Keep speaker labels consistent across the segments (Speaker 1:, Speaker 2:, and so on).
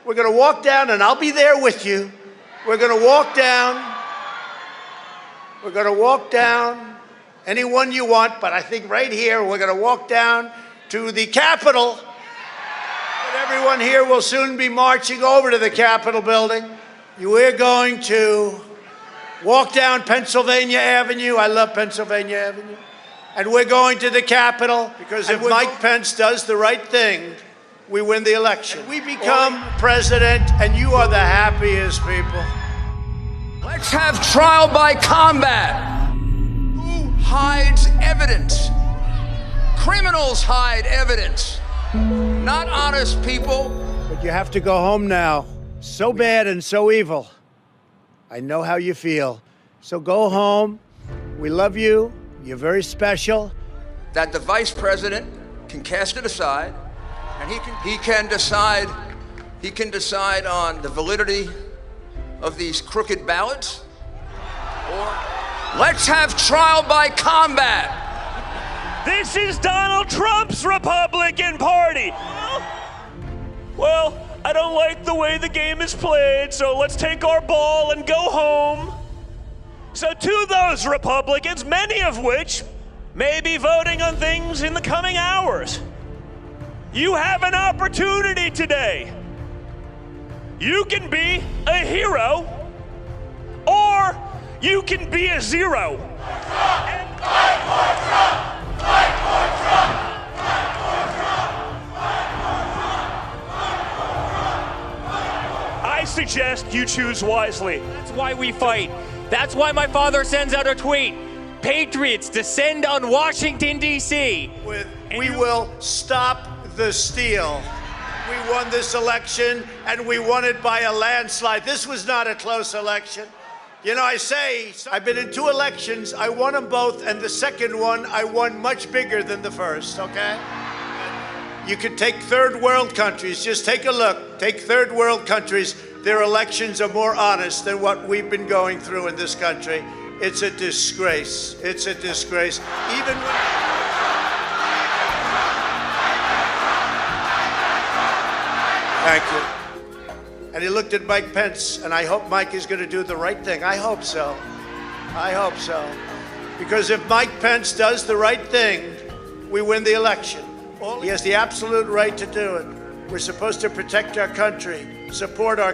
Speaker 1: We're going to walk down, and I'll be there with you. We're going to walk down. We're going to walk down anyone you want, but I think right here we're going to walk down to the Capitol. And everyone here will soon be marching over to the Capitol building. We're going to walk down Pennsylvania Avenue. I love Pennsylvania Avenue. And we're going to the Capitol because if Mike Pence does the right thing, we win the election. And we become president, and you are the happiest people.
Speaker 2: Let's have trial by combat. Who hides evidence? Criminals hide evidence, not honest people.
Speaker 1: But you have to go home now. So bad and so evil. I know how you feel. So go home. We love you. You're very special.
Speaker 2: That the vice president can cast it aside, and he can decide on the validity of these crooked ballots, or let's have trial by combat.
Speaker 3: This is Donald Trump's Republican Party. Well, I don't like the way the game is played, so let's take our ball and go home. So to those Republicans, many of which may be voting on things in the coming hours, you have an opportunity today. You can be a hero, or you can be a zero. And fight for Trump! Fight for Trump! Fight for Trump! Fight for Trump! I suggest you choose wisely.
Speaker 4: That's why we fight. That's why my father sends out a tweet. Patriots, descend on Washington, D.C.
Speaker 1: We will stop the steal. We won this election, and we won it by a landslide. This was not a close election. You know, I've been in 2 elections. I won them both, and the second one, I won much bigger than the first, okay? You could take third world countries. Just take a look. Take third world countries. Their elections are more honest than what we've been going through in this country. It's a disgrace. It's a disgrace. Even when... Thank you. And he looked at Mike Pence, and I hope Mike is going to do the right thing. I hope so. I hope so. Because if Mike Pence does the right thing, we win the election. He has the absolute right to do it. We're supposed to protect our country, support our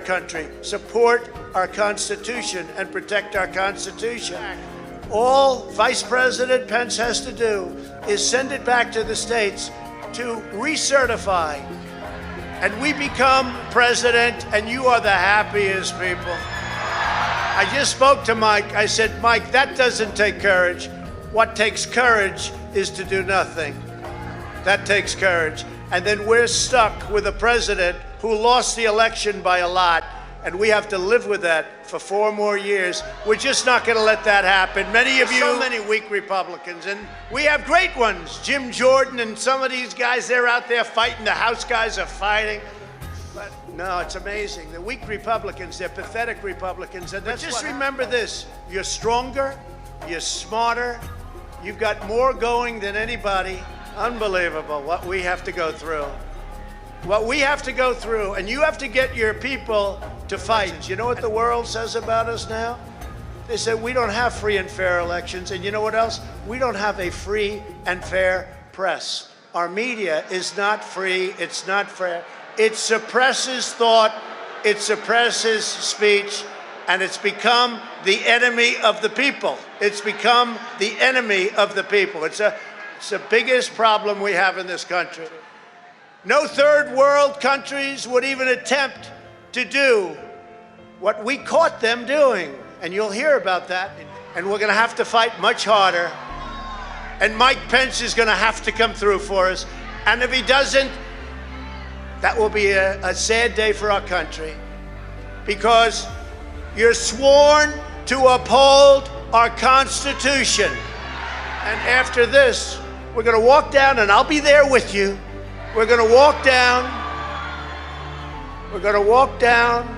Speaker 1: Constitution, and protect our Constitution. All Vice President Pence has to do is send it back to the states to recertify. And we become president, and you are the happiest people. I just spoke to Mike. I said, Mike, that doesn't take courage. What takes courage is to do nothing. That takes courage. And then we're stuck with a president who lost the election by a lot, and we have to live with that for 4 more years. We're just not going to let that happen. Many of you, so many weak Republicans, and we have great ones. Jim Jordan and some of these guys, they're out there fighting. The House guys are fighting. But no, it's amazing. The weak Republicans, they're pathetic Republicans. And just remember this, you're stronger, you're smarter, you've got more going than anybody. Unbelievable what we have to go through. What we have to go through, and you have to get your people to fight. You know what the world says about us now? They say we don't have free and fair elections, and you know what else? We don't have a free and fair press. Our media is not free, it's not fair. It suppresses thought, it suppresses speech, and it's become the enemy of the people. It's become the enemy of the people. It's the biggest problem we have in this country. No third world countries would even attempt to do what we caught them doing. And you'll hear about that. And we're going to have to fight much harder. And Mike Pence is going to have to come through for us. And if he doesn't, that will be a sad day for our country. Because you're sworn to uphold our Constitution. And after this, we're going to walk down, and I'll be there with you. We're going to walk down. We're going to walk down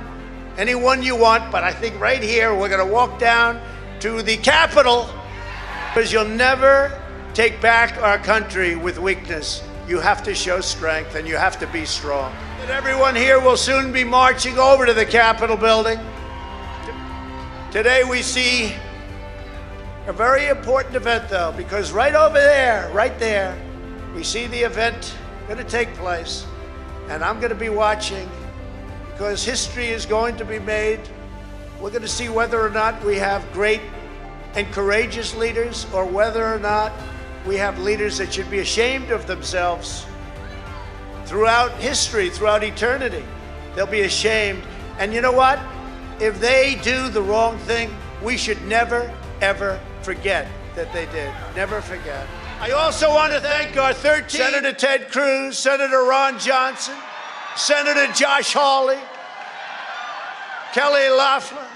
Speaker 1: anyone you want, but I think right here we're going to walk down to the Capitol, because you'll never take back our country with weakness. You have to show strength and you have to be strong. And everyone here will soon be marching over to the Capitol building. Today we see a very important event though, because right over there, right there, we see the event going to take place. And I'm going to be watching because history is going to be made. We're going to see whether or not we have great and courageous leaders or whether or not we have leaders that should be ashamed of themselves. Throughout history, throughout eternity, they'll be ashamed. And you know what? If they do the wrong thing, we should never, ever forget that they did. Never forget. I also want to thank our 13 Senator Ted Cruz, Senator Ron Johnson, Senator Josh Hawley, Kelly Loeffler.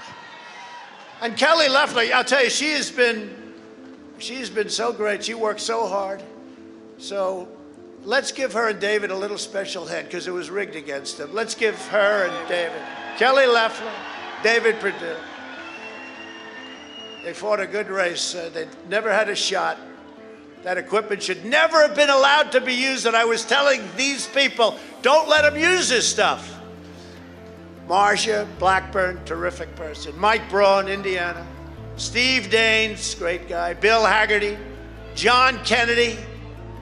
Speaker 1: And Kelly Loeffler, I'll tell you, she's been so great. She worked so hard. So let's give her and David a little special hint because it was rigged against them. Let's give her and David. Kelly Loeffler, David Perdue. They fought a good race. They never had a shot. That equipment should never have been allowed to be used. And I was telling these people, don't let them use this stuff. Marcia Blackburn, terrific person. Mike Braun, Indiana. Steve Daines, great guy. Bill Haggerty, John Kennedy,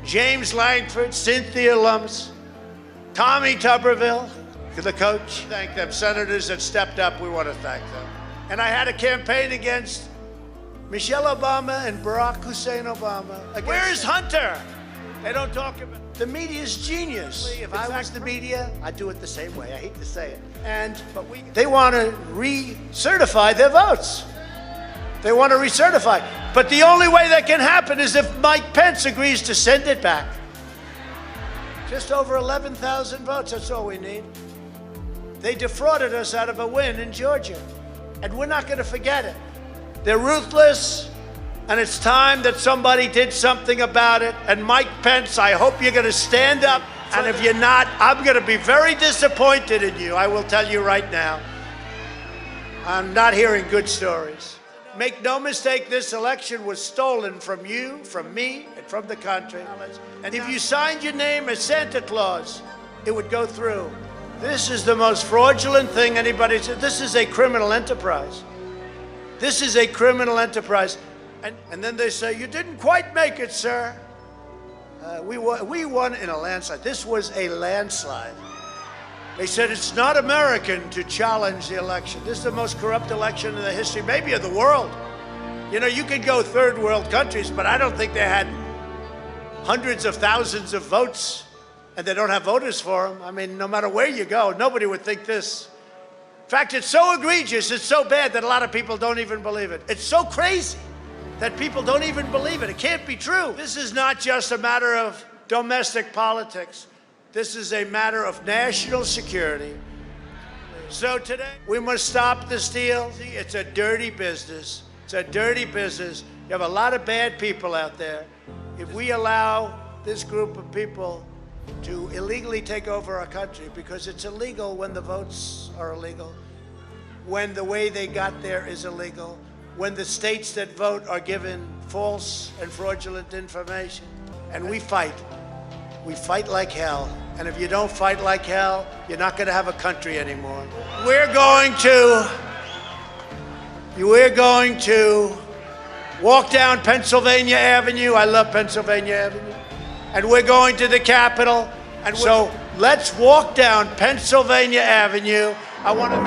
Speaker 1: James Langford, Cynthia Lummis, Tommy Tuberville, the coach. Thank them. Senators that stepped up, we want to thank them. And I had a campaign against Michelle Obama and Barack Hussein Obama. Where's Hunter? They don't talk about it. The media's genius. If I was the media, I'd do it the same way. I hate to say it. But they want to recertify their votes. They want to recertify. But the only way that can happen is if Mike Pence agrees to send it back. Just over 11,000 votes, that's all we need. They defrauded us out of a win in Georgia, and we're not going to forget it. They're ruthless, and it's time that somebody did something about it. And Mike Pence, I hope you're going to stand up, and if you're not, I'm going to be very disappointed in you. I will tell you right now. I'm not hearing good stories. Make no mistake, this election was stolen from you, from me, and from the country. And if you signed your name as Santa Claus, it would go through. This is the most fraudulent thing anybody said. This is a criminal enterprise. This is a criminal enterprise. And then they say, you didn't quite make it, sir. We won in a landslide. This was a landslide. They said it's not American to challenge the election. This is the most corrupt election in the history, maybe of the world. You know, you could go third world countries, but I don't think they had hundreds of thousands of votes and they don't have voters for them. I mean, no matter where you go, nobody would think this. In fact, it's so egregious, it's so bad that a lot of people don't even believe it. It's so crazy that people don't even believe it. It can't be true. This is not just a matter of domestic politics. This is a matter of national security. So today, we must stop the steal. It's a dirty business. It's a dirty business. You have a lot of bad people out there. If we allow this group of people to illegally take over our country, because it's illegal when the votes are illegal, when the way they got there is illegal, when the states that vote are given false and fraudulent information, and we fight. We fight like hell. And if you don't fight like hell, you're not going to have a country anymore. We're going to walk down Pennsylvania Avenue. I love Pennsylvania Avenue. And we're going to the Capitol. And so let's walk down Pennsylvania Avenue. I want to